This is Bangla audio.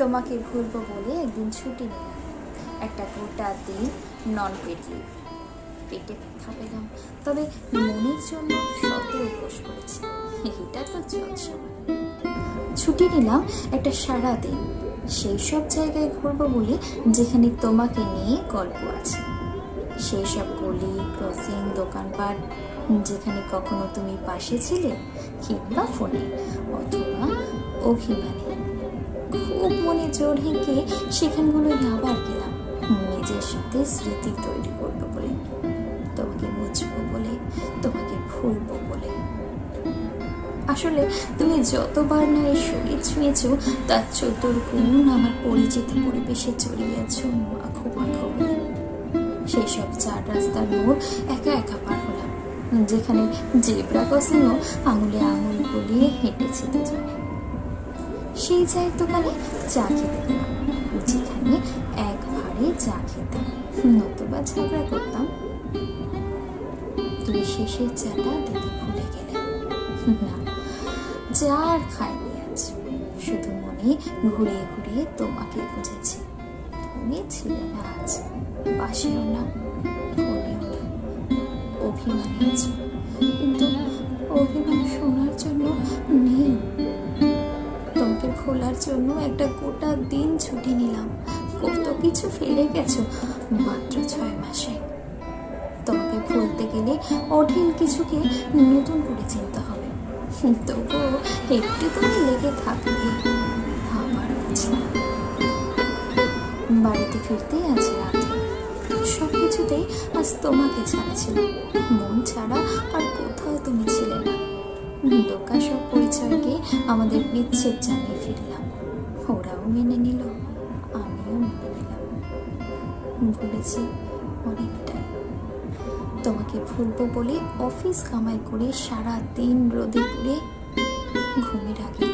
তোমাকে ভুলবো বলে একদিন ছুটি নিলাম, একটা গোটা দিন নন পেড লিভ। পেটে ব্যথা পেলাম, তবে মনের জন্য শত উপোস করেছি। এটা তো যৎসমান। ছুটি নিলাম একটা সারা দিন, সেই সব জায়গায় ঘুরবো বলে যেখানে তোমাকে নিয়ে গল্প আছে, সেই সব গলি ক্রসিং দোকানপাট যেখানে কখনো তুমি পাশে ছিলে, কিংবা ফোনে অথবা অভিমানে। খুব মনে জোর হেঁকে সেখানগুলোই আবার গেলাম, নিজের সাথে স্মৃতি তৈরি করবো বলে, তোমাকে মুছবো বলে, তোমাকে ভুলবো বলে। আসলে তুমি যতবার না এই শরীর ছুঁয়েছ, তার চতুর্গুণ আমার পরিচিত পরিবেশে জড়িয়েছ মাখো মাখো হয়ে। সেই সব চার রাস্তার মোড় একা একা পার হলাম, যেখানে জেব্রা ক্রসিংও আঙুলে আঙুল গলিয়ে হেঁটেছি দুজনে। সেই চায়ের দোকানে চা খেতে গেলাম, যেখানে এক ভারে চা খেতাম, নতুবা ঝগড়া করতাম। তুমি শেষের চাটা দিতে ভুলে গেলে। না, চা আর খাইনি আজ, শুধু মনে ঘুরিয়ে ঘুরিয়ে তোমাকে খুঁজেছি। তুমি ছিলে না আজ, পাশেও না, ফোনেও না। অভিমানী আছো, কিন্তু অভিমান শোনার জন্য নেই। তোমাকে ভোলার জন্য একটা গোটা দিন ছুটি নিলাম, কত কিছু ফেলে গেছো মাত্র 6 মাসে। তোমাকে ভুলতে গেলে অঢেল কিছুকে নতুন করে চিনতে হবে, তবুও একটু তুমি লেগে থাকবে। আবার বুঝলাম। বাড়িতে ফিরতেই আজ রাত, সব কিছুতেই আজ তোমাকে ছাড়া ছিল, মন ছাড়া আর কোথাও তুমি ছিলে না। দোকা সব পরিচয়কে আমাদের বিচ্ছেদ জানিয়ে ফিরলাম, ওরাও মেনে নিল, আমিও মেনে নিলাম। ভুলেছি অনেকটাই। তোমাকে ভুলবো বলে অফিস কামাই করে সারা দিন রোদে পুড়ে ঘুমের আগে